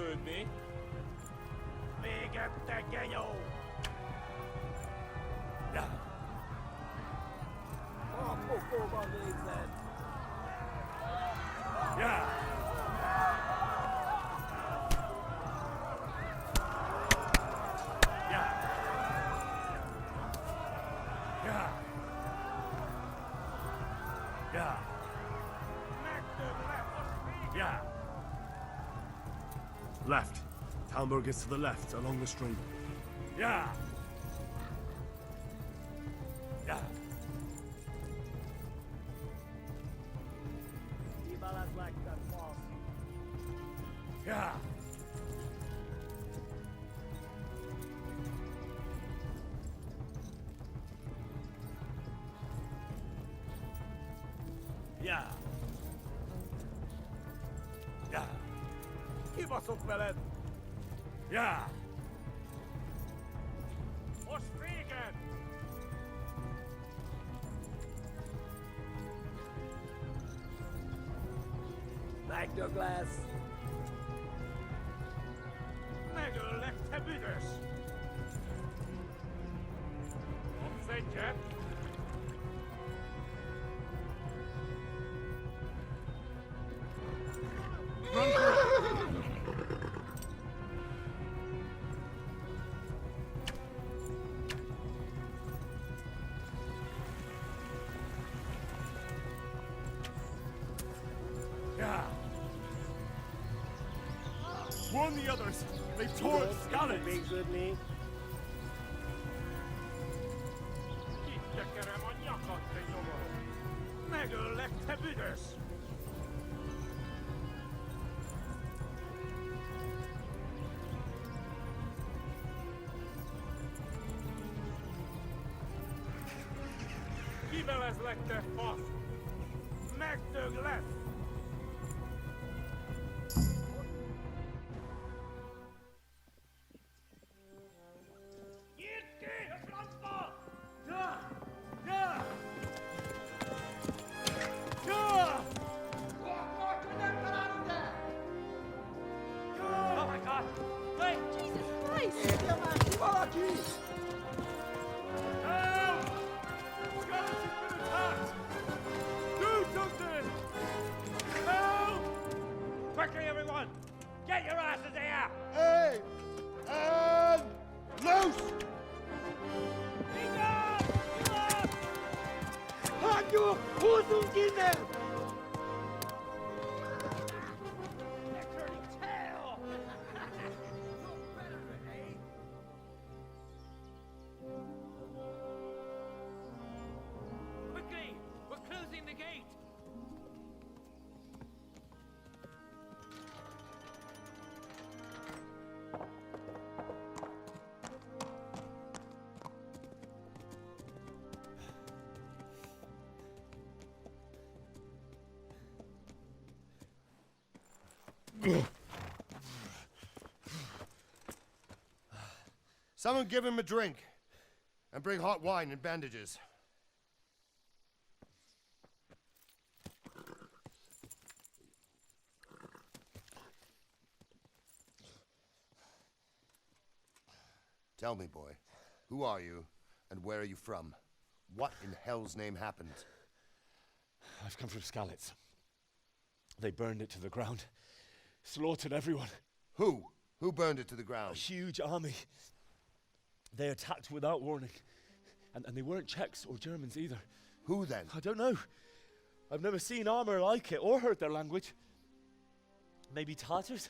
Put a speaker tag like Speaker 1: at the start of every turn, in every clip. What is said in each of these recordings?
Speaker 1: meglepődni.
Speaker 2: Végette, genyó!
Speaker 1: Ja.
Speaker 2: A pokóban végzett!
Speaker 1: Ja. Ja. Ja. Ja. Yeah.
Speaker 3: Left. Talmberg is to the left, along the stream.
Speaker 1: Yeah. Yeah. Yeah. Yeah. Yeah.
Speaker 2: Kibaszok veled!
Speaker 1: Yeah.
Speaker 2: Most véged! Megdög lesz! Megöllek, te büdös! Kapsz egyet?
Speaker 3: Run for it!
Speaker 1: Yeah. Warn the others. They tore at Scarlet.
Speaker 2: Végződni!
Speaker 1: Itt tekerem a nyakat, te nyomorom.
Speaker 2: Megöllek, te büdös!
Speaker 1: Kivelezlek, te fasz.
Speaker 2: Megdög lesz! Nyitd ki! A francba!
Speaker 1: Ja. Ja. Ja.
Speaker 2: Oh my God! Wait!
Speaker 4: Jesus Christ!
Speaker 2: Érje már ki valaki!
Speaker 1: Help! Scarlet has been attacked. Do something. Help!
Speaker 2: Quickly, everyone! Get your asses here!
Speaker 3: Hey! And loose!
Speaker 2: Hagyjuk! Húzzunk innen! Quickly! We're closing the gate!
Speaker 3: Someone give him a drink. And bring hot wine and bandages. Tell me, boy, who are you and where are you from? What in hell's name happened?
Speaker 5: I've come from Skalitz. They burned it to the ground, slaughtered everyone.
Speaker 3: Who? Who burned it to the
Speaker 5: A
Speaker 3: ground?
Speaker 5: huge army. They attacked without warning. And they weren't Czechs or Germans either.
Speaker 3: Who then?
Speaker 5: I don't know. I've never seen armor like it or heard their language. Maybe Tatars?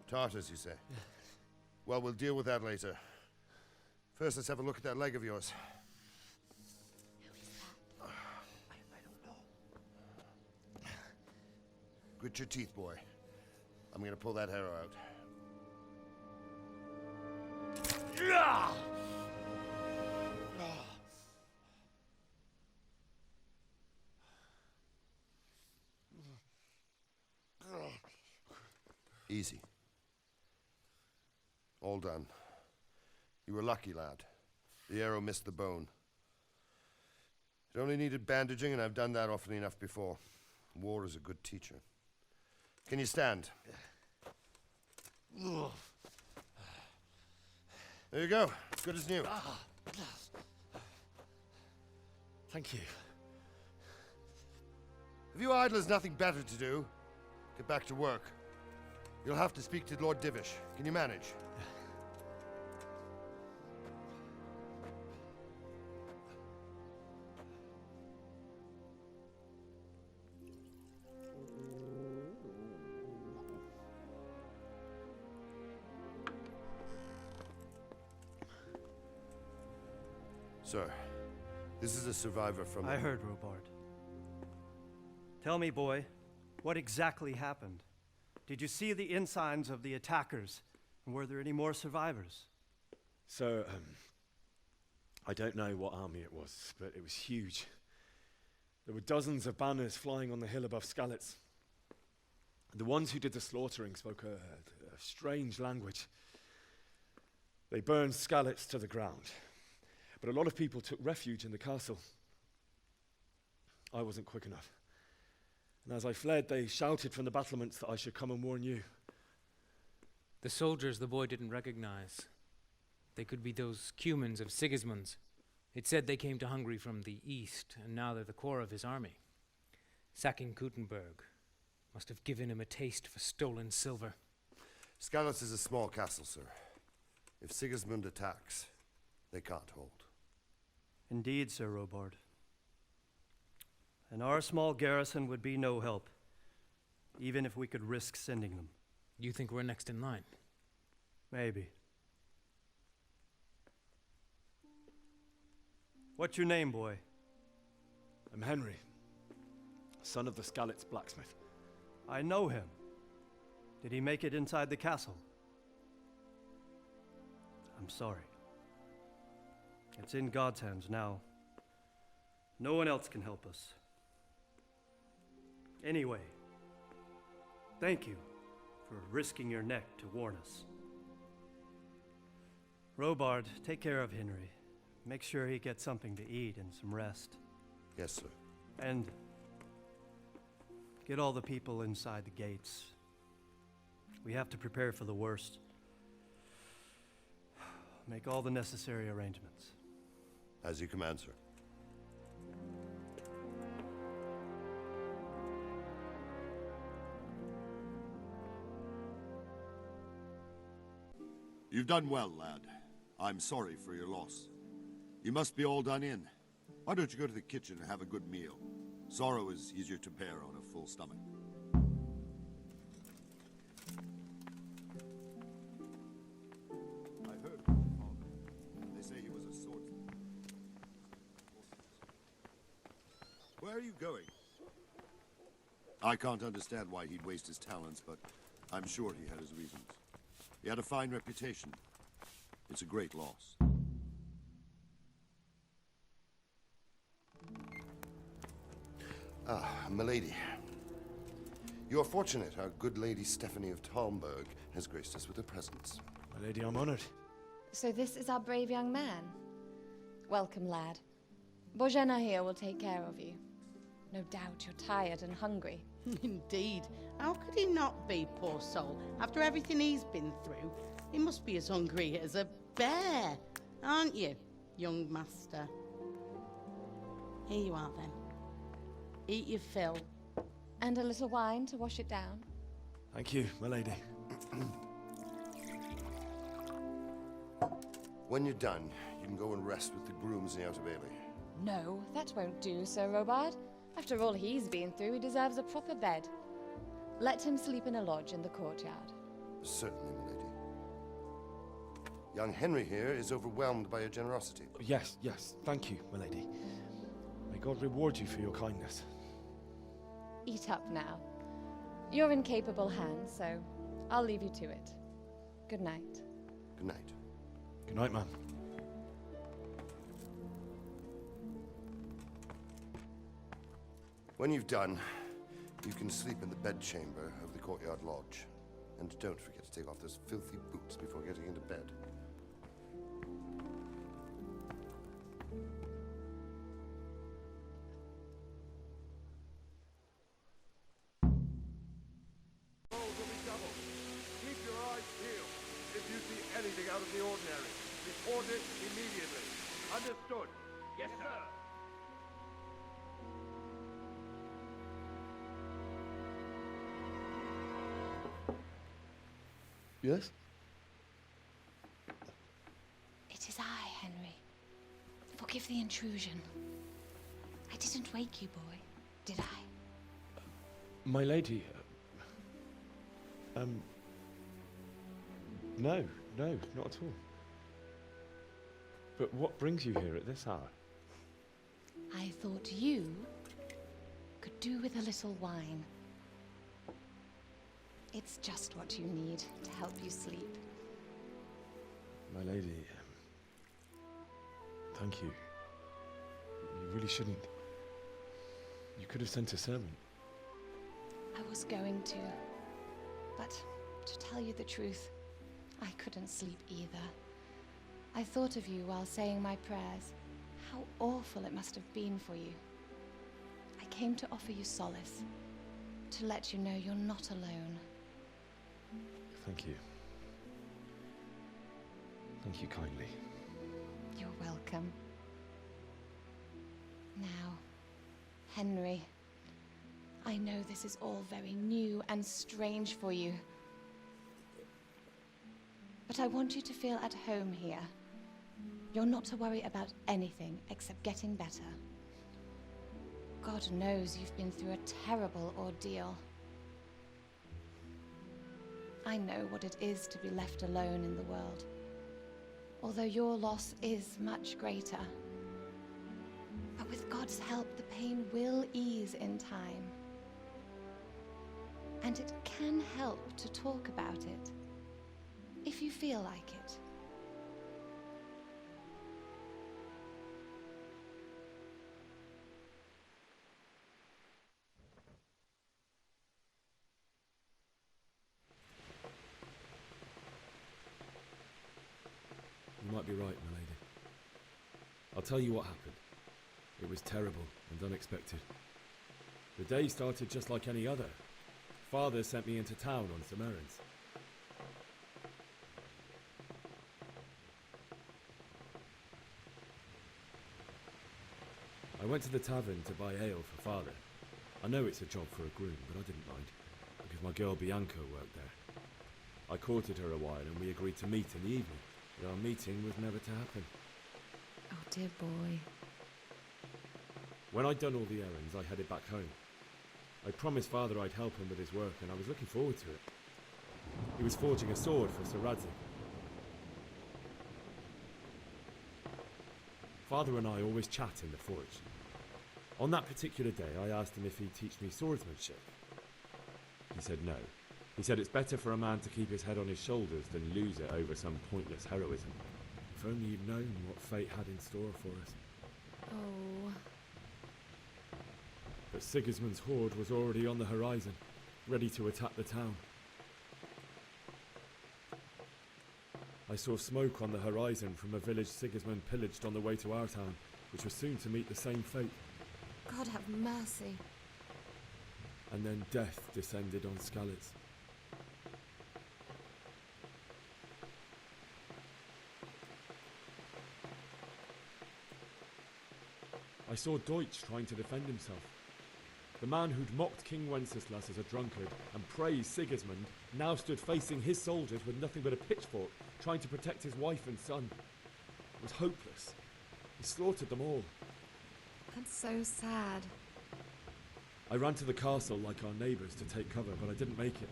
Speaker 3: Tartars, you say? Well, we'll deal with that later. First, let's have a look at that leg of yours.
Speaker 4: I don't know.
Speaker 3: Grit your teeth, boy. I'm gonna pull that arrow out.
Speaker 1: Yeah.
Speaker 3: Easy. All done. You were lucky, lad. The arrow missed the bone. It only needed bandaging, and I've done that often enough before. War is a good teacher. Can you stand? There you go. Good as new.
Speaker 5: Thank you.
Speaker 3: If you idlers nothing better to do, get back to work. You'll have to speak to Lord Divish. Can you manage? Sir, this is a survivor from...
Speaker 6: I heard, Robard. Tell me, boy, what exactly happened? Did you see the ensigns of the attackers? And were there any more survivors?
Speaker 5: So, I don't know what army it was, but it was huge. There were dozens of banners flying on the hill above Skalitz. The ones who did the slaughtering spoke a strange language. They burned Skalitz to the ground. But a lot of people took refuge in the castle. I wasn't quick enough. And as I fled, they shouted from the battlements that I should come and warn you.
Speaker 7: The soldiers the boy didn't recognize. They could be those Cumans of Sigismund's. It said they came to Hungary from the east, and now they're the core of his army. Sacking Kuttenberg must have given him a taste for stolen silver.
Speaker 3: Skalitz is a small castle, sir. If Sigismund attacks, they can't hold.
Speaker 6: Indeed, Sir Robard. And our small garrison would be no help, even if we could risk sending them.
Speaker 7: You think we're next in line?
Speaker 6: Maybe. What's your name, boy?
Speaker 5: I'm Henry, son of the Skalitz blacksmith.
Speaker 6: I know him. Did he make it inside the castle? I'm sorry. It's in God's hands now. No one else can help us. Anyway, thank you for risking your neck to warn us. Robard, take care of Henry. Make sure he gets something to eat and some rest.
Speaker 3: Yes, sir.
Speaker 6: And get all the people inside the gates. We have to prepare for the worst. Make all the necessary arrangements.
Speaker 3: As you command, sir.
Speaker 8: You've done well, lad. I'm sorry for your loss. You must be all done in. Why don't you go to the kitchen and have a good meal? Sorrow is easier to bear on a full stomach. I heard from your father. They say he was a swordsman. Where are you going? I can't understand why he'd waste his talents, but I'm sure he had his reasons. He had a fine reputation. It's a great loss.
Speaker 3: Ah, milady. You are fortunate our good lady Stephanie of Talmberg has graced us with her presence.
Speaker 5: My lady, I'm honored.
Speaker 4: So this is our brave young man. Welcome, lad. Bozhena here will take care of you. No doubt you're tired and hungry.
Speaker 9: Indeed. How could he not be, poor soul? After everything he's been through, he must be as hungry as a bear, aren't you, young master? Here you are, then. Eat your fill.
Speaker 4: And a little wine to wash it down.
Speaker 5: Thank you, my lady.
Speaker 3: When you're done, you can go and rest with the grooms in the Outer Bailey.
Speaker 4: No, that won't do, Sir Robard. After all he's been through, he deserves a proper bed. Let him sleep in a lodge in the courtyard.
Speaker 3: Certainly, milady. Young Henry here is overwhelmed by your generosity.
Speaker 5: Yes, yes, thank you, my lady. May God reward you for your kindness.
Speaker 4: Eat up now. You're in capable hands, so I'll leave you to it. Good night.
Speaker 3: Good night.
Speaker 5: Good night, ma'am.
Speaker 3: When you've done, you can sleep in the bedchamber of the courtyard lodge. And don't forget to take off those filthy boots before getting into bed.
Speaker 1: Orders immediately. Understood. Yes, sir.
Speaker 5: Yes?
Speaker 4: It is I, Henry. Forgive the intrusion. I didn't wake you, boy, did I?
Speaker 5: My lady. No, not at all. But what brings you here at this hour?
Speaker 4: I thought you could do with a little wine. It's just what you need to help you sleep.
Speaker 5: My lady, thank you. You really shouldn't. You could have sent a servant.
Speaker 4: I was going to, but to tell you the truth, I couldn't sleep either. I thought of you while saying my prayers. How awful it must have been for you. I came to offer you solace, to let you know you're not alone.
Speaker 5: Thank you. Thank you kindly.
Speaker 4: You're welcome. Now, Henry, I know this is all very new and strange for you. But I want you to feel at home here. You're not to worry about anything except getting better. God knows you've been through a terrible ordeal. I know what it is to be left alone in the world, although your loss is much greater. But with God's help, the pain will ease in time. And it can help to talk about it, if you feel like it.
Speaker 5: You might be right, my lady. I'll tell you what happened. It was terrible and unexpected. The day started just like any other. Father sent me into town on some errands. I went to the tavern to buy ale for Father. I know it's a job for a groom, but I didn't mind, because my girl Bianca worked there. I courted her a while and we agreed to meet in the evening, but our meeting was never to happen.
Speaker 4: Oh, dear boy.
Speaker 5: When I'd done all the errands, I headed back home. I promised Father I'd help him with his work, and I was looking forward to it. He was forging a sword for Sir Radzig. Father and I always chat in the forge. On that particular day, I asked him if he'd teach me swordsmanship. He said no. He said it's better for a man to keep his head on his shoulders than lose it over some pointless heroism. If only you'd known what fate had in store for us.
Speaker 4: Oh.
Speaker 5: But Sigismund's horde was already on the horizon, ready to attack the town. I saw smoke on the horizon from a village Sigismund pillaged on the way to our town, which was soon to meet the same fate.
Speaker 4: God have mercy.
Speaker 5: And then death descended on Skalitz. I saw Deutsch trying to defend himself. The man who'd mocked King Wenceslas as a drunkard and praised Sigismund now stood facing his soldiers with nothing but a pitchfork, trying to protect his wife and son. It was hopeless. He slaughtered them all.
Speaker 4: That's so sad.
Speaker 5: I ran to the castle like our neighbours to take cover, but I didn't make it.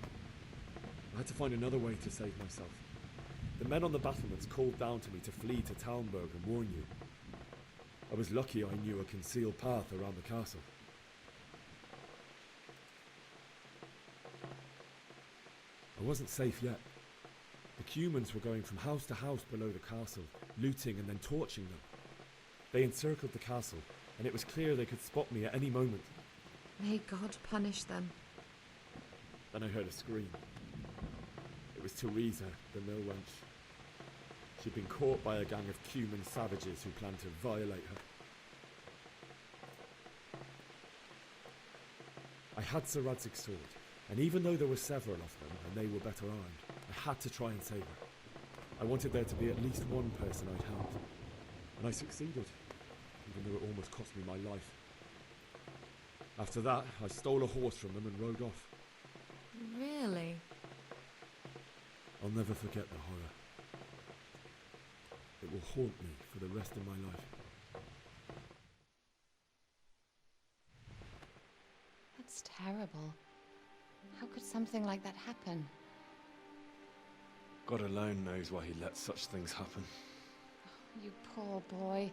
Speaker 5: I had to find another way to save myself. The men on the battlements called down to me to flee to Talmberg and warn you. I was lucky I knew a concealed path around the castle. I wasn't safe yet. The Cumans were going from house to house below the castle, looting and then torching them. They encircled the castle, and it was clear they could spot me at any moment.
Speaker 4: May God punish them.
Speaker 5: Then I heard a scream. It was Teresa, the mill wench. She'd been caught by a gang of Cuman savages who planned to violate her. I had Sir Radzig's sword, and even though there were several of them and they were better armed, I had to try and save her. I wanted there to be at least one person I'd helped. And I succeeded, even though it almost cost me my life. After that, I stole a horse from them and rode off.
Speaker 4: Really?
Speaker 5: I'll never forget the horror. It will haunt me for the rest of my life.
Speaker 4: That's terrible. How could something like that happen?
Speaker 5: God alone knows why he lets such things happen.
Speaker 4: You poor boy.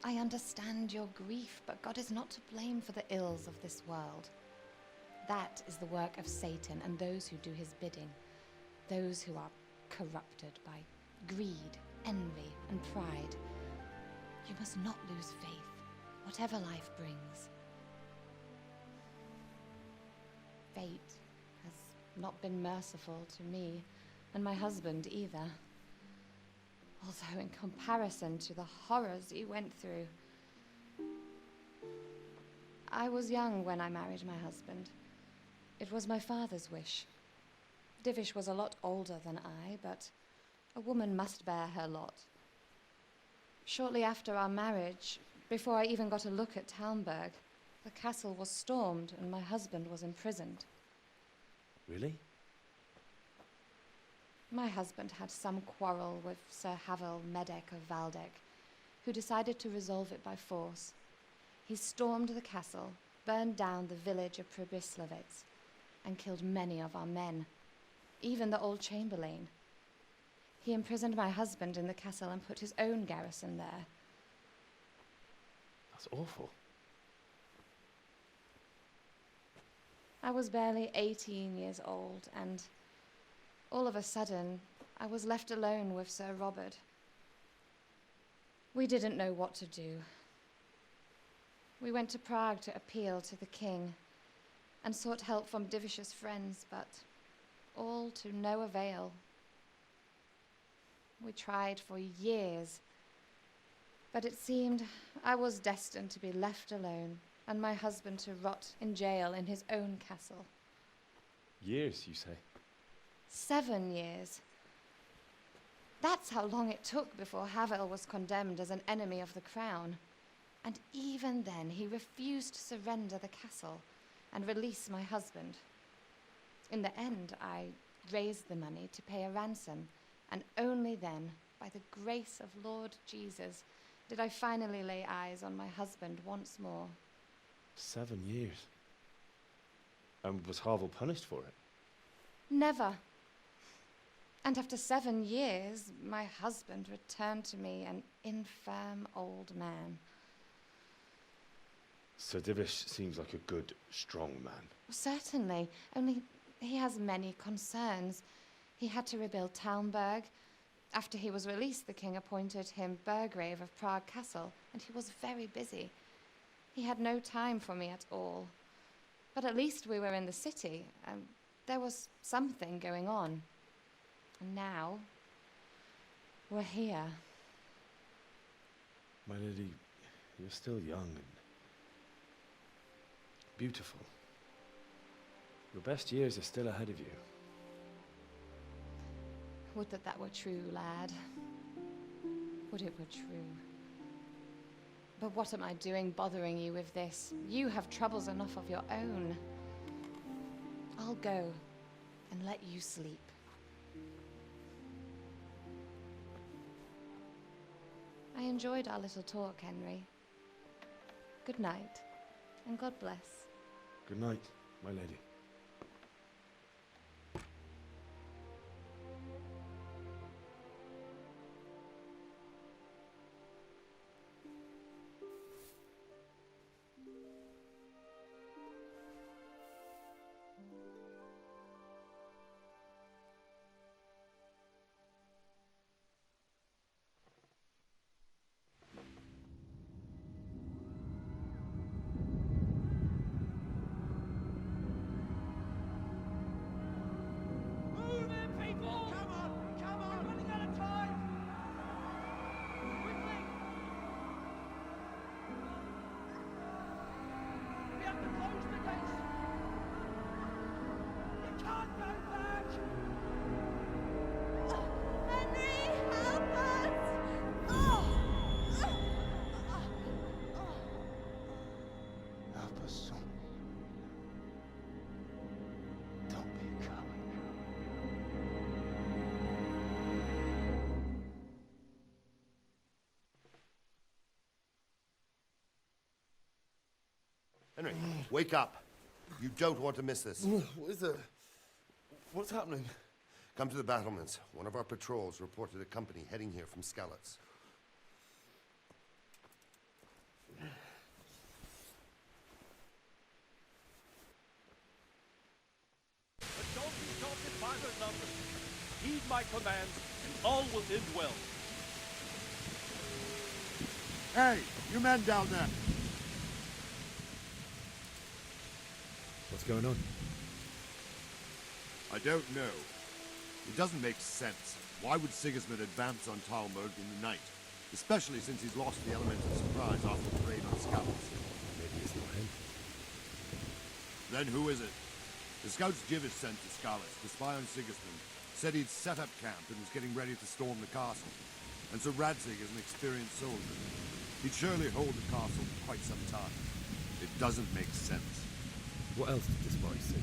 Speaker 4: I understand your grief, but God is not to blame for the ills of this world. That is the work of Satan and those who do his bidding. Those who are corrupted by greed, envy, and pride. You must not lose faith, whatever life brings. Fate has not been merciful to me, and my husband either. Although in comparison to the horrors he went through. I was young when I married my husband. It was my father's wish. Divish was a lot older than I, but a woman must bear her lot. Shortly after our marriage, before I even got a look at Talmberg, the castle was stormed and my husband was imprisoned.
Speaker 5: Really?
Speaker 4: My husband had some quarrel with Sir Havel Medek of Valdek, who decided to resolve it by force. He stormed the castle, burned down the village of Pribyslavitz, and killed many of our men, even the old chamberlain. He imprisoned my husband in the castle and put his own garrison there.
Speaker 5: That's awful.
Speaker 4: I was barely 18 years old, and all of a sudden, I was left alone with Sir Robert. We didn't know what to do. We went to Prague to appeal to the king and sought help from Divish's friends, but all to no avail. We tried for years, but it seemed I was destined to be left alone and my husband to rot in jail in his own castle.
Speaker 5: Years, you say?
Speaker 4: 7 years. That's how long it took before Havel was condemned as an enemy of the crown. And even then, he refused to surrender the castle and release my husband. In the end, I raised the money to pay a ransom, and only then, by the grace of Lord Jesus, did I finally lay eyes on my husband once more.
Speaker 5: 7 years? And was Havel punished for it?
Speaker 4: Never. And after 7 years, my husband returned to me an infirm old man.
Speaker 5: Sir Divish seems like a good, strong man.
Speaker 4: Certainly, only he has many concerns. He had to rebuild Talmberg. After he was released, the king appointed him Burgrave of Prague Castle, and he was very busy. He had no time for me at all. But at least we were in the city, and there was something going on. And now, we're here.
Speaker 5: My lady, you're still young and beautiful. Your best years are still ahead of you.
Speaker 4: Would that that were true, lad. Would it were true. But what am I doing bothering you with this? You have troubles enough of your own. I'll go and let you sleep. I enjoyed our little talk, Henry. Good night, and God bless.
Speaker 5: Good night, my lady.
Speaker 3: Henry, wake up. You don't want to miss this.
Speaker 5: What is it? What's happening?
Speaker 3: Come to the battlements. One of our patrols reported a company heading here from Skalitz.
Speaker 2: But don't be daunted by their numbers. Heed my commands, and all will end well.
Speaker 8: Hey, you men down there.
Speaker 5: What's going on?
Speaker 8: I don't know. It doesn't make sense. Why would Sigismund advance on Talmberg in the night? Especially since he's lost the element of surprise after the raid on Skalitz.
Speaker 5: Maybe it's not him.
Speaker 8: Then who is it? The scouts Jivish sent to Skalitz to spy on Sigismund said he'd set up camp and was getting ready to storm the castle. And so Radzig is an experienced soldier. He'd surely hold the castle for quite some time. It doesn't make sense.
Speaker 5: What else did the spies see?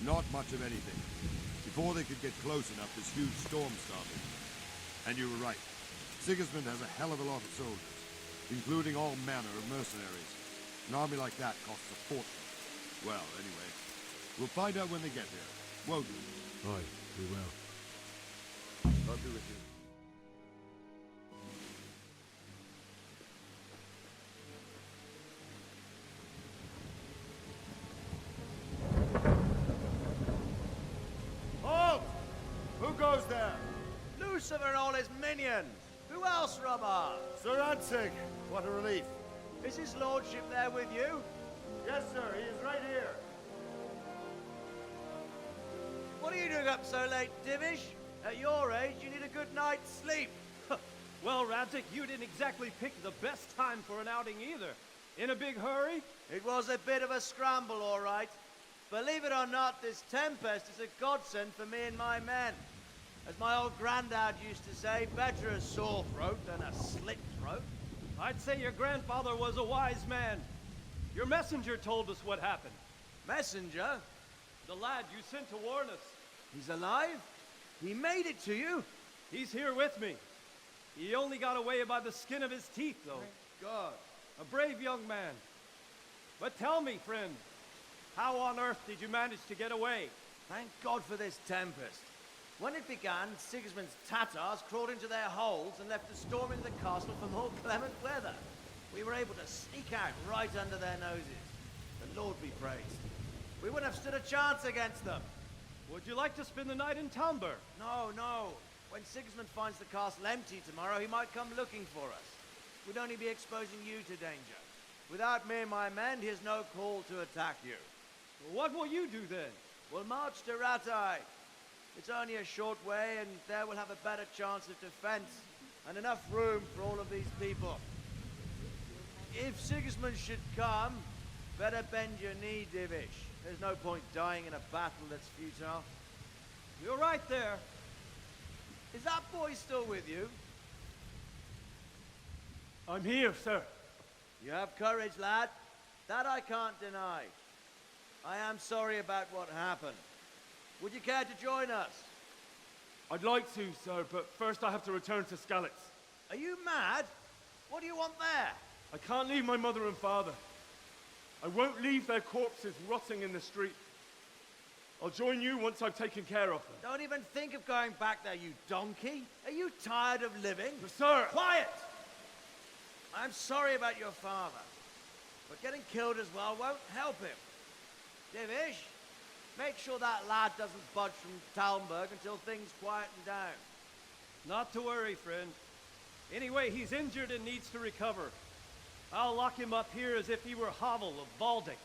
Speaker 8: Not much of anything. Before they could get close enough, this huge storm started. And you were right. Sigismund has a hell of a lot of soldiers, including all manner of mercenaries. An army like that costs a fortune. Well, anyway, we'll find out when they get there, won't we?
Speaker 5: Aye, we will.
Speaker 3: I'll be with you.
Speaker 2: Halt! Who goes there?
Speaker 6: Lucifer and all his minions. Who else, Robber?
Speaker 2: Sir Radzig. What a relief.
Speaker 6: Is his lordship there with you?
Speaker 2: Yes, sir. He is right here.
Speaker 6: What are you doing up so late, Divish? At your age, you need a good night's sleep.
Speaker 2: Well, Radzig, you didn't exactly pick the best time for an outing either. In a big hurry?
Speaker 6: It was a bit of a scramble, all right. Believe it or not, this tempest is a godsend for me and my men. As my old granddad used to say, better a sore throat than a slit throat.
Speaker 2: I'd say your grandfather was a wise man. Your messenger told us what happened.
Speaker 6: Messenger?
Speaker 2: The lad you sent to warn us.
Speaker 6: He's alive? He made it to you?
Speaker 2: He's here with me. He only got away by the skin of his teeth, though.
Speaker 6: God.
Speaker 2: A brave young man. But tell me, friend, how on earth did you manage to get away?
Speaker 6: Thank God for this tempest. When it began, Sigismund's Tatars crawled into their holes and left us storming the castle for more clement weather. We were able to sneak out right under their noses. The Lord be praised. We wouldn't have stood a chance against them.
Speaker 2: Would you like to spend the night in Talmberg?
Speaker 6: No, no. When Sigismund finds the castle empty tomorrow, he might come looking for us. We'd only be exposing you to danger. Without me and my men, he has no call to attack you.
Speaker 2: What will you do then?
Speaker 6: We'll march to Ratai. It's only a short way, and there we'll have a better chance of defense, and enough room for all of these people. If Sigismund should come, better bend your knee, Divish. There's no point dying in a battle that's futile.
Speaker 2: You're right there.
Speaker 6: Is that boy still with you?
Speaker 2: I'm here, sir.
Speaker 6: You have courage, lad. That I can't deny. I am sorry about what happened. Would you care to join us?
Speaker 2: I'd like to, sir, but first I have to return to Skalitz.
Speaker 6: Are you mad? What do you want there?
Speaker 2: I can't leave my mother and father. I won't leave their corpses rotting in the street. I'll join you once I've taken care of them.
Speaker 6: Don't even think of going back there, you donkey. Are you tired of living?
Speaker 2: But sir!
Speaker 6: Quiet! I'm sorry about your father, but getting killed as well won't help him. Divish, make sure that lad doesn't budge from Talmberg until things quieten down.
Speaker 2: Not to worry, friend. Anyway, he's injured and needs to recover. I'll lock him up here as if he were Havel of Baldic.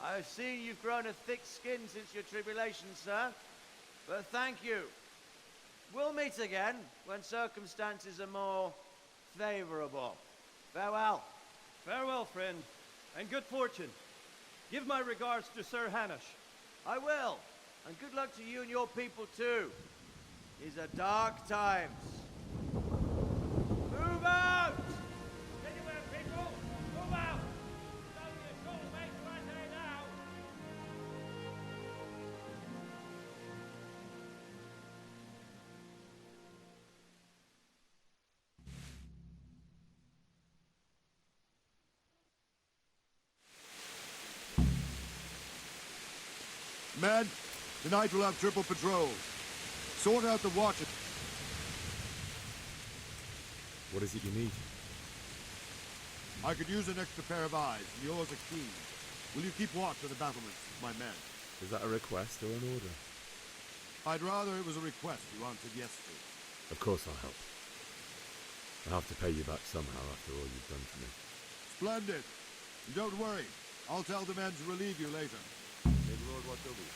Speaker 6: I've seen you've grown a thick skin since your tribulation, sir. But thank you. We'll meet again when circumstances are more favorable. Farewell.
Speaker 2: Farewell, friend, and good fortune. Give my regards to Sir Hanush.
Speaker 6: I will. And good luck to you and your people, too. These are dark times. Move out!
Speaker 2: Anywhere, people! Move out! It's only a short way to Ratai now!
Speaker 8: Men, tonight we'll have triple patrols. Sort out the watch.
Speaker 5: What is it you need?
Speaker 8: I could use an extra pair of eyes, and yours are keen. Will you keep watch of the battlements, my men?
Speaker 5: Is that a request or an order?
Speaker 8: I'd rather it was a request you answered yes to.
Speaker 5: Of course I'll help. I'll have to pay you back somehow after all you've done for me.
Speaker 8: Splendid. And don't worry. I'll tell the men to relieve you later. May the Lord watch over you.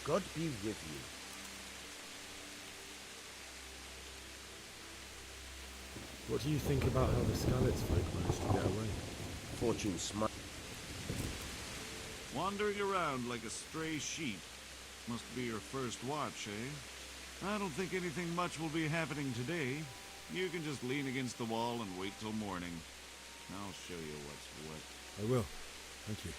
Speaker 6: God be with you.
Speaker 5: What do you think about how the Skalitz folk managed to get away?
Speaker 6: Fortune smite.
Speaker 10: Wandering around like a stray sheep. Must be your first watch, eh? I don't think anything much will be happening today. You can just lean against the wall and wait till morning. I'll show you what's what.
Speaker 5: I will. Thank you.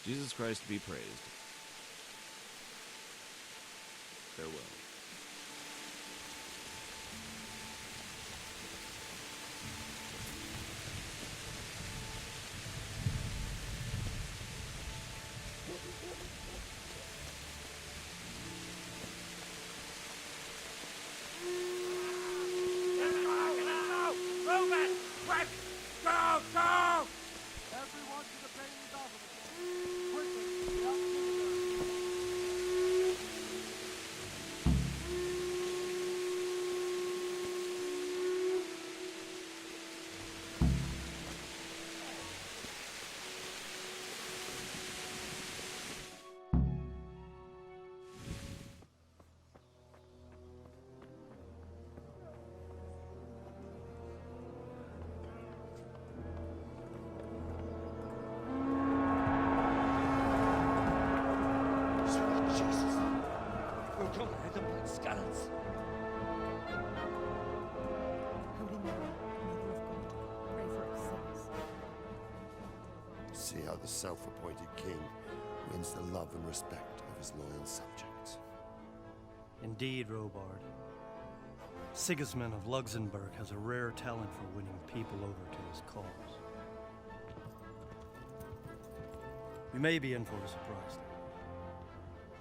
Speaker 10: Jesus Christ be praised. Farewell.
Speaker 1: Reuben! Quick! Go! Go!
Speaker 6: Everyone to the Bailey Battlement. Quickly, get out to the
Speaker 3: See how the self-appointed king wins the love and respect of his loyal subjects.
Speaker 2: Indeed, Robard. Sigismund of Luxembourg has a rare talent for winning people over to his cause. We may be in for a surprise.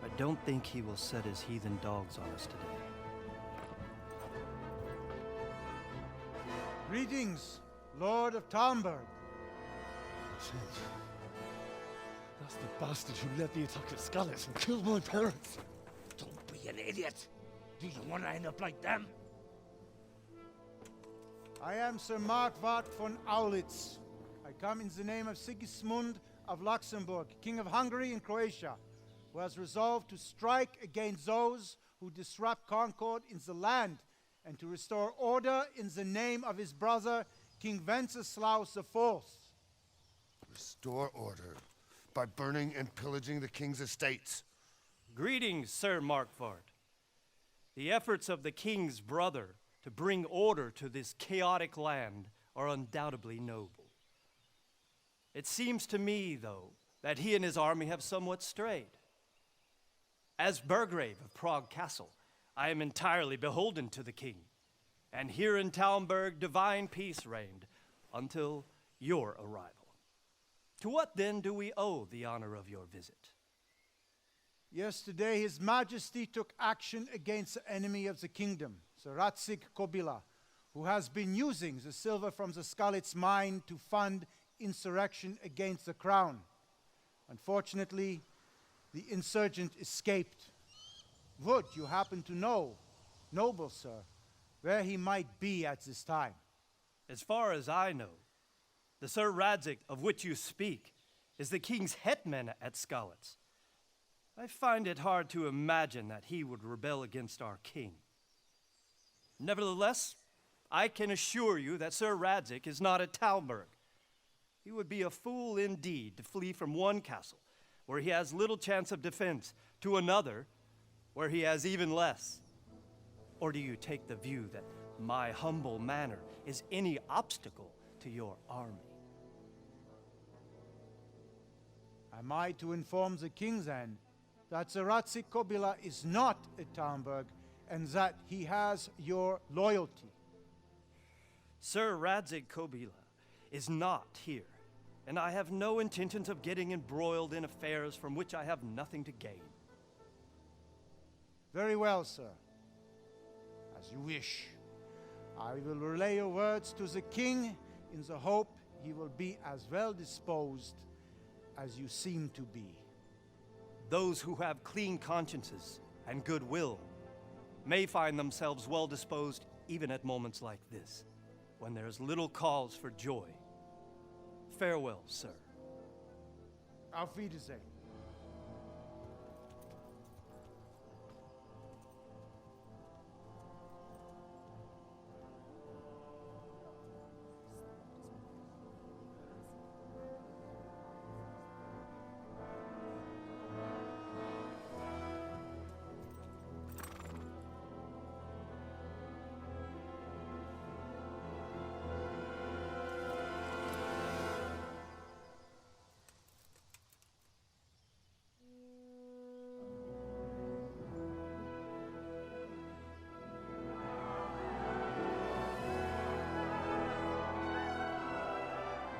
Speaker 2: I don't think he will set his heathen dogs on us today.
Speaker 11: Greetings, Lord of Talmberg.
Speaker 5: That's the bastard who led the attack at Scarlet and killed my parents.
Speaker 12: Don't be an idiot. Do you want to end up like them?
Speaker 11: I am Sir Markwart von Aulitz. I come in the name of Sigismund of Luxembourg, King of Hungary and Croatia, who has resolved to strike against those who disrupt concord in the land and to restore order in the name of his brother, King Wenceslaus IV.
Speaker 3: Restore order by burning and pillaging the king's estates.
Speaker 2: Greetings, Sir Markwart. The efforts of the king's brother to bring order to this chaotic land are undoubtedly noble. It seems to me, though, that he and his army have somewhat strayed. As Burgrave of Prague Castle, I am entirely beholden to the king, and here in Talmberg divine peace reigned until your arrival. To what then do we owe the honor of your visit?
Speaker 11: Yesterday, His Majesty took action against the enemy of the kingdom, Sir Radzig Kobyla, who has been using the silver from the Skalitz mine to fund insurrection against the crown. Unfortunately, the insurgent escaped. Would you happen to know, noble sir, where he might be at this time?
Speaker 2: As far as I know, the Sir Radzig of which you speak is the king's hetman at Skalitz. I find it hard to imagine that he would rebel against our king. Nevertheless, I can assure you that Sir Radzig is not at Talmberg. He would be a fool indeed to flee from one castle, where he has little chance of defense, to another, where he has even less. Or do you take the view that my humble manner is any obstacle to your army?
Speaker 11: Am I to inform the king then that Sir Radzig Kobyla is not at Talmberg and that he has your loyalty?
Speaker 2: Sir Radzig Kobyla is not here, and I have no intentions of getting embroiled in affairs from which I have nothing to gain.
Speaker 11: Very well, sir. As you wish. I will relay your words to the king in the hope he will be as well disposed as you seem to be.
Speaker 2: Those who have clean consciences and goodwill may find themselves well disposed even at moments like this, when there is little cause for joy. Farewell, sir.
Speaker 11: Auf Wiedersehen.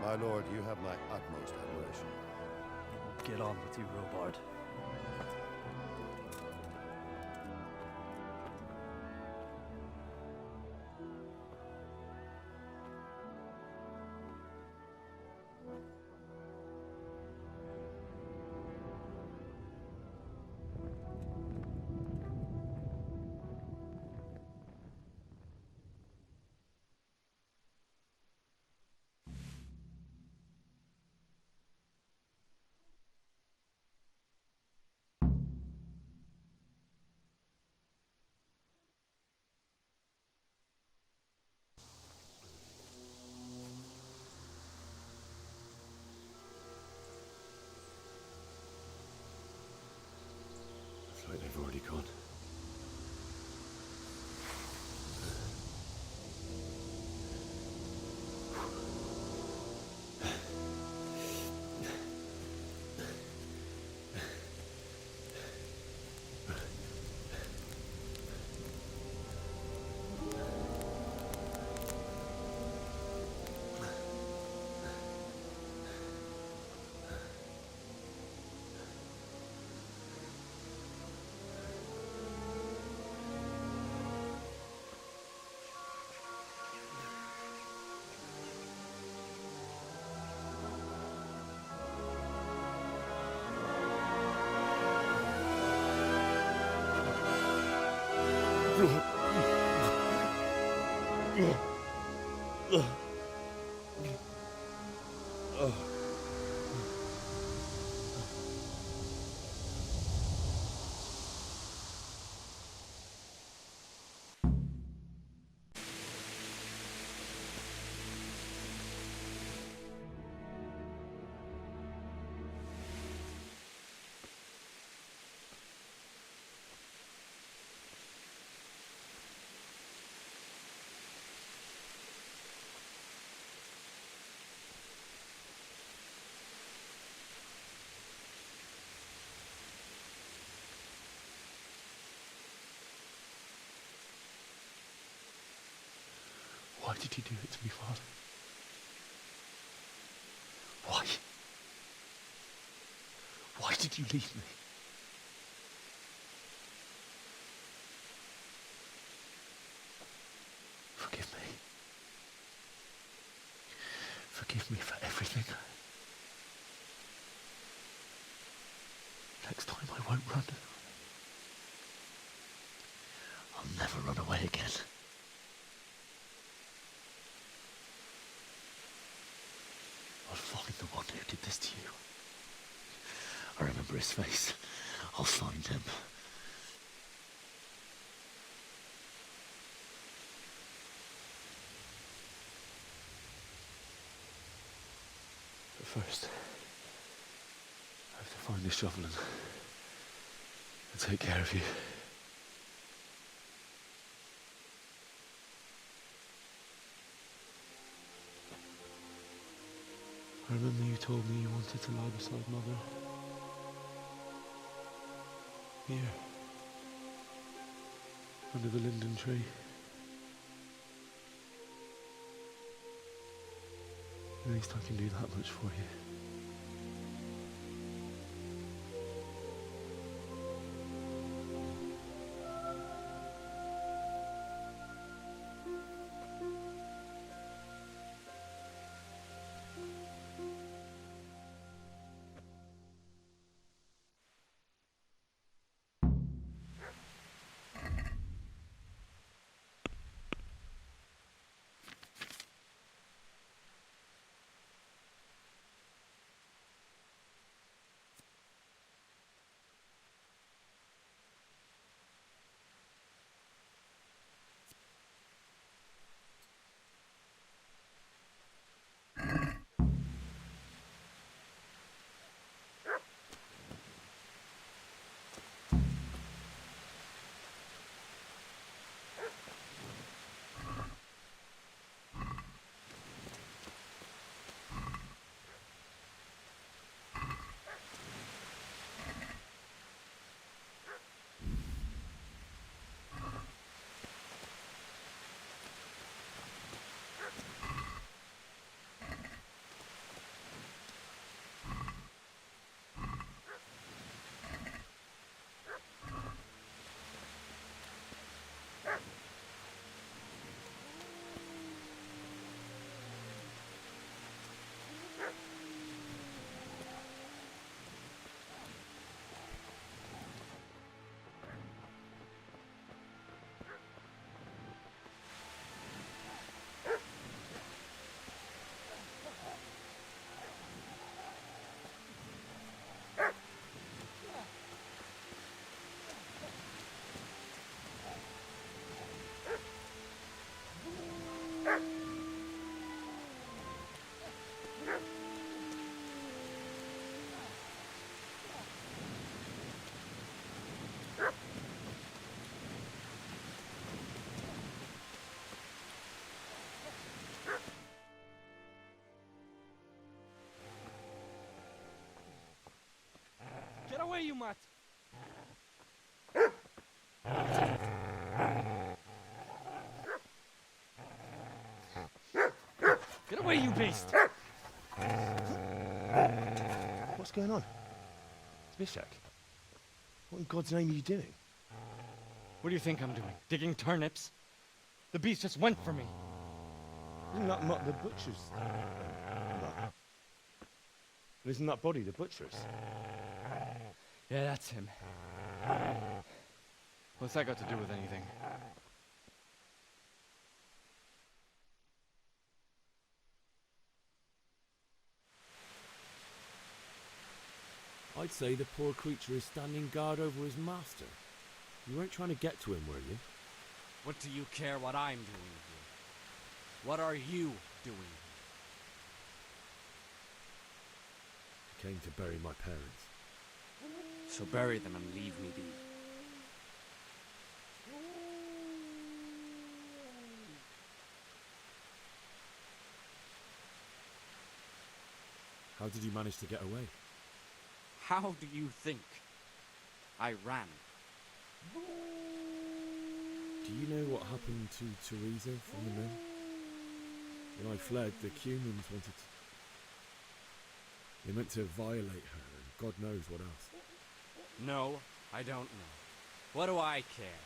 Speaker 3: My lord, you have my utmost admiration.
Speaker 2: Get on with you, Robard.
Speaker 5: It's like they've already gone. Why did you do it to me, Father? Why? Why did you leave me? Forgive me. Forgive me for everything. Next time I won't run. I'll never run away again. I'll find the one who did this to you. I remember his face. I'll find him. But first, I have to find the shovel and take care of you. I remember you told me you wanted to lie beside Mother. Here. Under the linden tree. At least I can do that much for you.
Speaker 1: Get away, you mutt! Get away, you beast!
Speaker 5: What's going on? Zbyszek, what in God's name are you doing?
Speaker 1: What do you think I'm doing? Digging turnips? The beast just went for me.
Speaker 5: Isn't that not the butcher's? Isn't that body the butcher's?
Speaker 1: Yeah, that's him. What's that got to do with anything?
Speaker 13: I'd say the poor creature is standing guard over his master. You weren't trying to get to him, were you?
Speaker 14: What do you care what I'm doing here? What are you doing here?
Speaker 13: I came to bury my parents.
Speaker 14: So bury them and leave me be.
Speaker 13: How did you manage to get away?
Speaker 14: How do you think? I ran.
Speaker 13: Do you know what happened to Teresa from the men? When I fled, the humans wanted to... They meant to violate her, and God knows what else.
Speaker 14: No, I don't know. What do I care?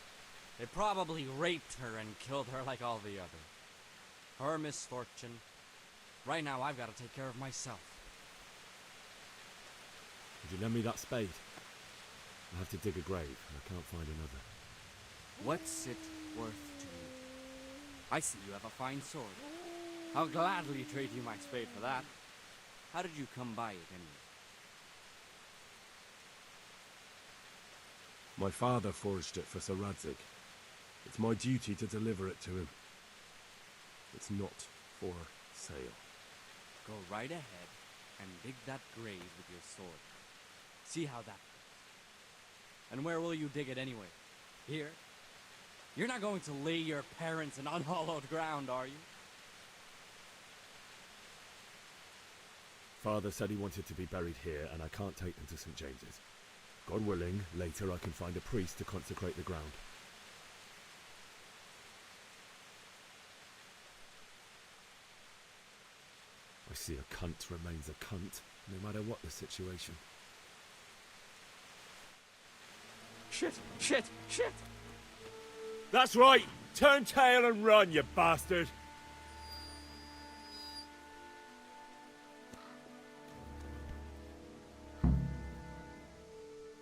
Speaker 14: They probably raped her and killed her like all the others. Her misfortune. Right now, I've got to take care of myself.
Speaker 13: Would you lend me that spade? I have to dig a grave, and I can't find another.
Speaker 14: What's it worth to you? I see you have a fine sword. I'll gladly trade you my spade for that. How did you come by it anyway?
Speaker 13: My father forged it for Sir Radzig. It's my duty to deliver it to him. It's not for sale.
Speaker 14: Go right ahead and dig that grave with your sword. See how that goes. And where will you dig it anyway? Here? You're not going to lay your parents in unhallowed ground, are you?
Speaker 13: Father said he wanted to be buried here, and I can't take them to St. James's. God willing, later I can find a priest to consecrate the ground. I see a cunt remains a cunt, no matter what the situation.
Speaker 14: Shit! Shit! Shit!
Speaker 13: That's right! Turn tail and run, you bastard!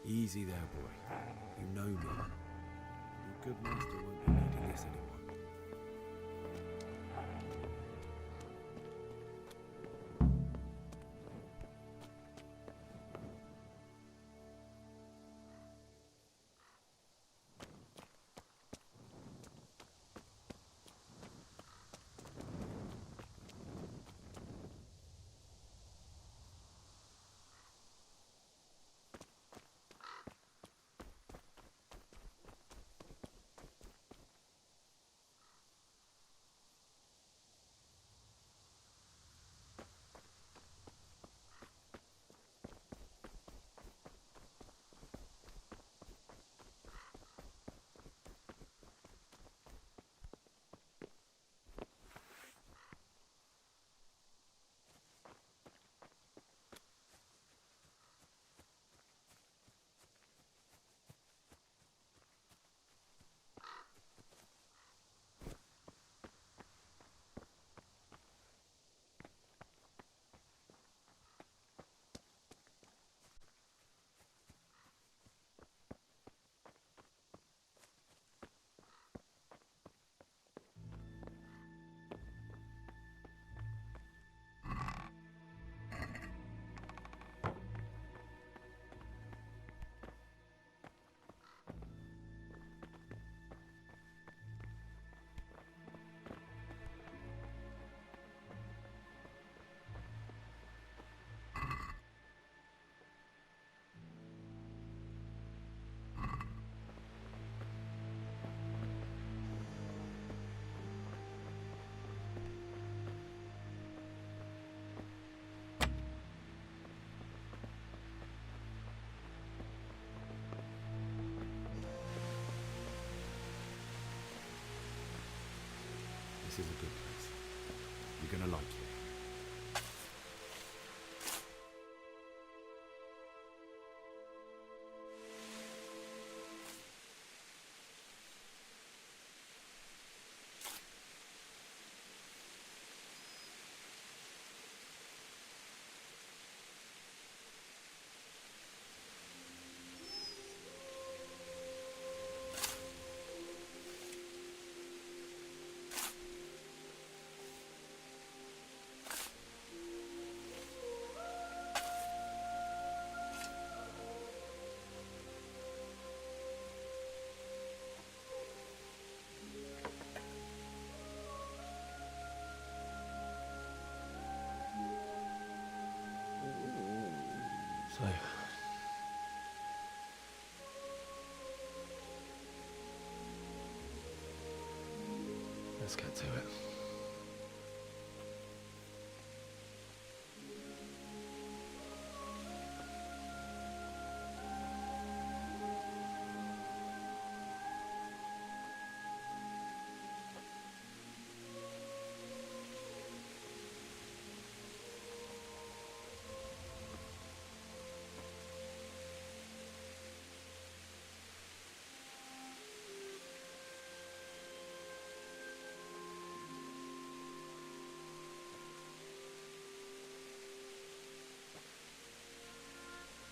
Speaker 13: Easy there, boy. You know me. Your good master won't be needing this anymore. This is a good place. You're gonna like it.
Speaker 12: So,
Speaker 13: let's get to it.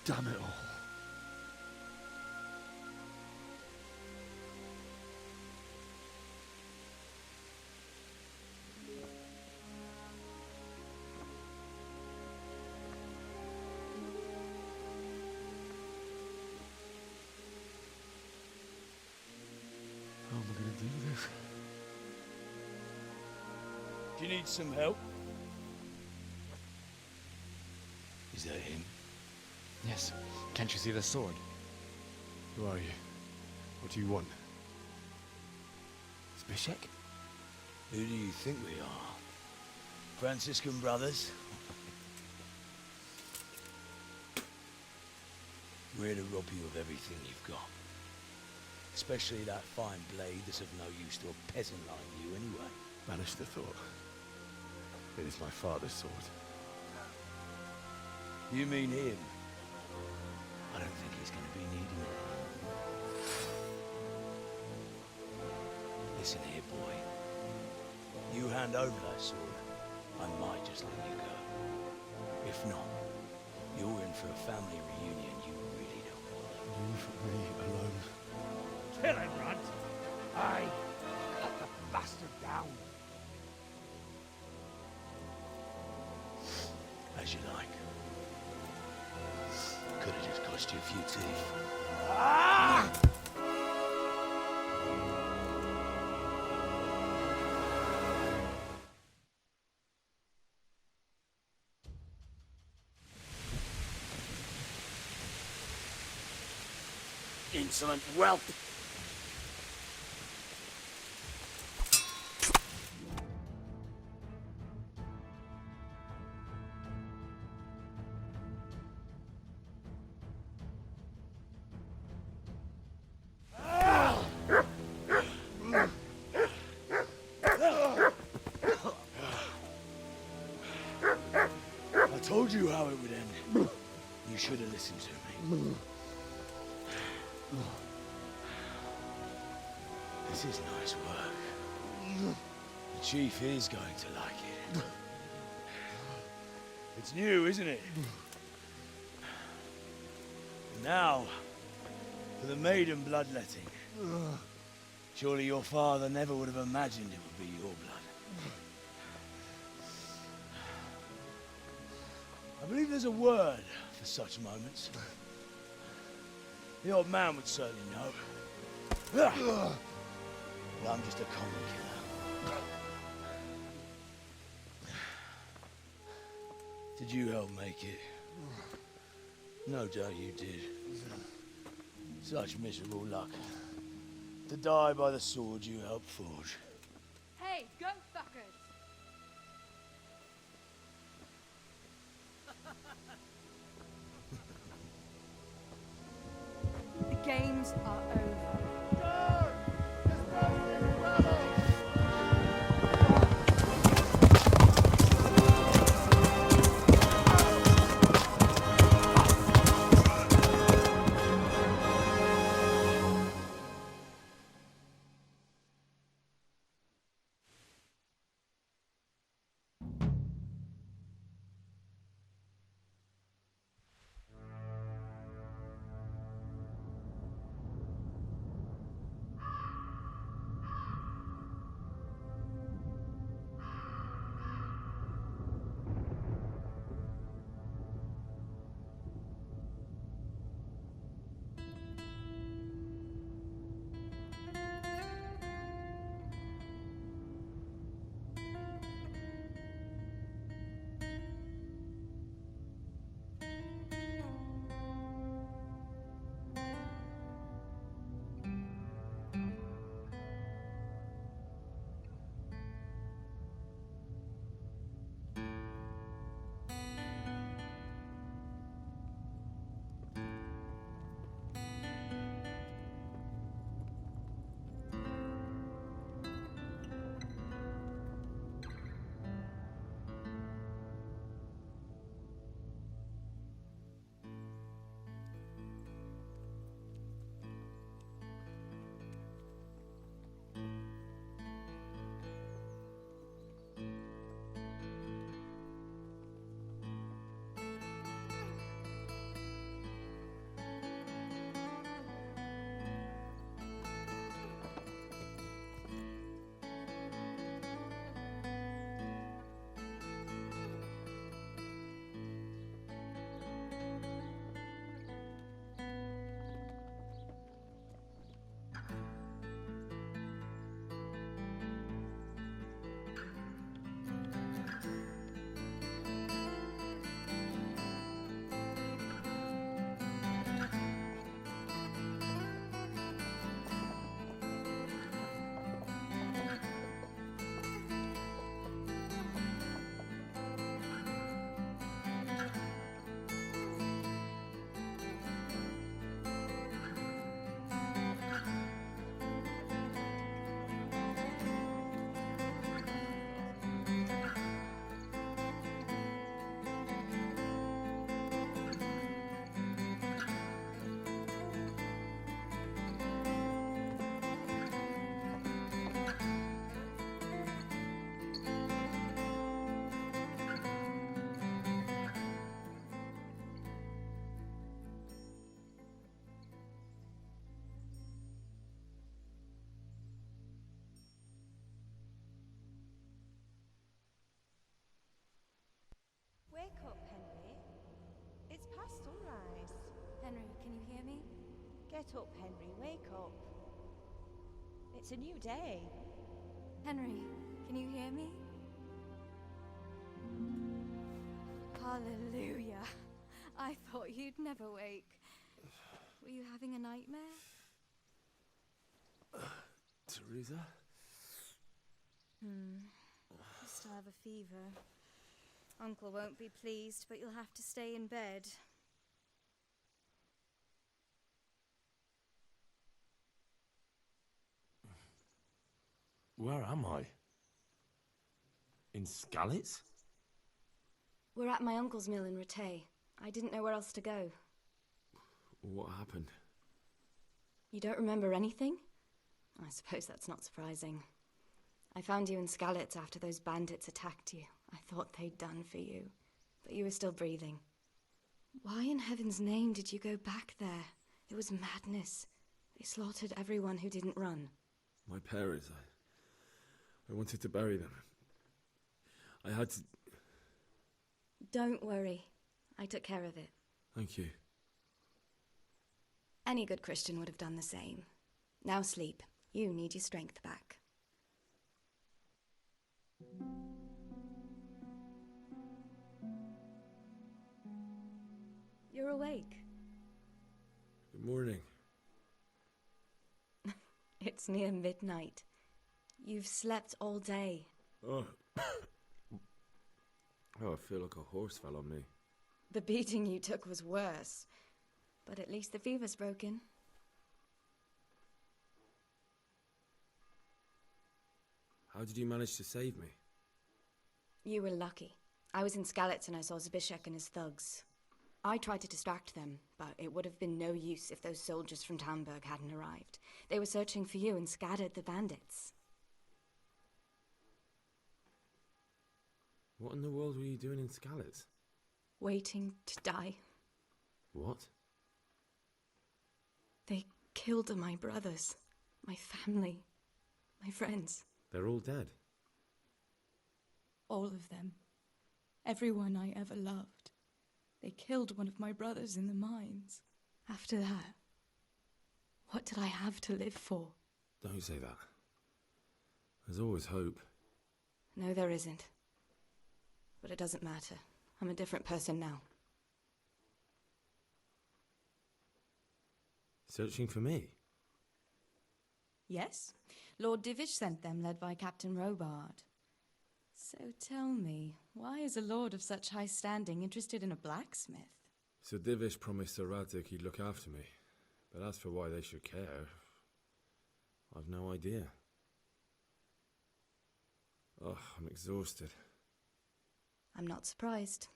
Speaker 13: Damn it all. How am I going to do this?
Speaker 12: do you need some help? Is that him?
Speaker 1: Yes. Can't you see the sword?
Speaker 13: Who are you? What do you want?
Speaker 12: Zbyszek? Who do you think we are? Franciscan brothers? We're here to rob you of everything you've got. Especially that fine blade that's of no use to a peasant like you anyway.
Speaker 13: Banish the thought. It is my father's sword.
Speaker 12: You mean him? I don't think he's going to be needing it. Listen here, boy. You hand over that sword, I might just let you go. If not, you're in for a family reunion you really don't want.
Speaker 13: Leave me alone.
Speaker 12: Kill him, Runt! Aye! Cut the bastard down! As you like. Could have just cost you a few teeth. Ah! Insolent whelp! I told you how it would end. You should have listened to me. This is nice work. The chief is going to like it. It's new, isn't it? And now, for the maiden bloodletting. Surely your father never would have imagined it would be your blood. I believe there's a word for such moments. The old man would certainly know. Well, I'm just a common killer. Did you help make it? No doubt you did. Such miserable luck. To die by the sword you helped forge.
Speaker 15: Hey, go fuckers! The games are over.
Speaker 16: Get up, Henry, wake up. It's a new day.
Speaker 15: Henry, can you hear me? Hallelujah. I thought you'd never wake. Were you having a nightmare?
Speaker 13: Teresa?
Speaker 15: You still have a fever. Uncle won't be pleased, but you'll have to stay in bed.
Speaker 13: Where am I? In Skalitz?
Speaker 15: We're at my uncle's mill in Rattay. I didn't know where else to go.
Speaker 13: What happened?
Speaker 15: You don't remember anything? I suppose that's not surprising. I found you in Skalitz after those bandits attacked you. I thought they'd done for you, but you were still breathing. Why in heaven's name did you go back there? It was madness. They slaughtered everyone who didn't run.
Speaker 13: My parents, I wanted to bury them. I had to...
Speaker 15: Don't worry. I took care of it.
Speaker 13: Thank you.
Speaker 15: Any good Christian would have done the same. Now sleep. You need your strength back. You're awake.
Speaker 13: Good morning.
Speaker 15: It's near midnight. You've slept all day.
Speaker 13: Oh. Oh, I feel like a horse fell on me.
Speaker 15: The beating you took was worse. But at least the fever's broken.
Speaker 13: How did you manage to save me?
Speaker 15: You were lucky. I was in Skalitz and I saw Zbyszek and his thugs. I tried to distract them, but it would have been no use if those soldiers from Tamburg hadn't arrived. They were searching for you and scattered the bandits.
Speaker 13: What in the world were you doing in Skalitz?
Speaker 15: Waiting to die.
Speaker 13: What?
Speaker 15: They killed my brothers, my family, my friends.
Speaker 13: They're all dead.
Speaker 15: All of them. Everyone I ever loved. They killed one of my brothers in the mines. After that, what did I have to live for?
Speaker 13: Don't say that. There's always hope.
Speaker 15: No, there isn't. But it doesn't matter. I'm a different person now.
Speaker 13: Searching for me?
Speaker 15: Yes. Lord Divish sent them, led by Captain Robard. So tell me, why is a lord of such high standing interested in a blacksmith?
Speaker 13: Sir Divish promised Sir Radzig he'd look after me. But as for why they should care, I've no idea. Oh, I'm exhausted.
Speaker 15: I'm not surprised.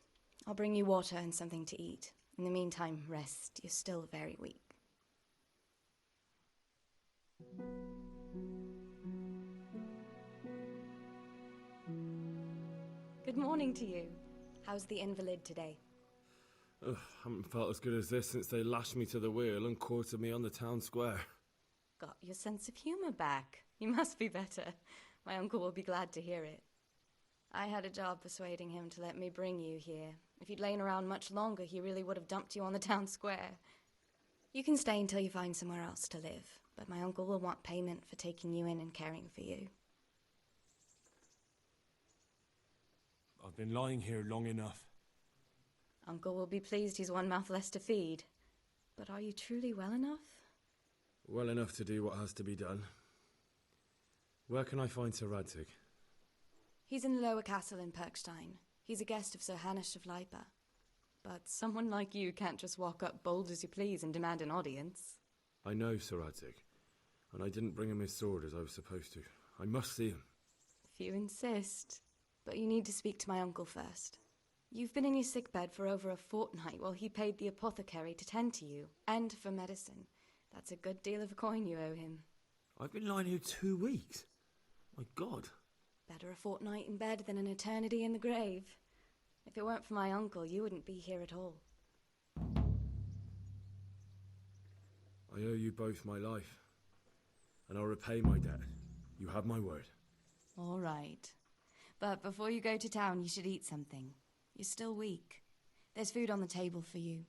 Speaker 15: I'll bring you water and something to eat. In the meantime, rest. You're still very weak. Good morning to you. How's the invalid today?
Speaker 13: Ugh, haven't felt as good as this since they lashed me to the wheel and quartered me on the town square.
Speaker 15: Got your sense of humor back. You must be better. My uncle will be glad to hear it. I had a job persuading him to let me bring you here. If you'd lain around much longer, he really would have dumped you on the town square. You can stay until you find somewhere else to live, but my uncle will want payment for taking you in and caring for you.
Speaker 12: I've been lying here long enough.
Speaker 15: Uncle will be pleased he's one mouth less to feed. But are you truly well enough?
Speaker 13: Well enough to do what has to be done. Where can I find Sir Radzig?
Speaker 15: He's in the lower castle in Perkstein. He's a guest of Sir Hanush of Leipa. But someone like you can't just walk up bold as you please and demand an audience.
Speaker 13: I know Sir Radzig, and I didn't bring him his sword as I was supposed to. I must see him.
Speaker 15: If you insist. But you need to speak to my uncle first. You've been in your sickbed for over a fortnight while he paid the apothecary to tend to you, and for medicine. That's a good deal of a coin you owe him.
Speaker 13: I've been lying here 2 weeks. My God.
Speaker 15: Better a fortnight in bed than an eternity in the grave. If it weren't for my uncle, you wouldn't be here at all.
Speaker 13: I owe you both my life, and I'll repay my debt. You have my word.
Speaker 15: All right. But before you go to town, you should eat something. You're still weak. There's food on the table for you.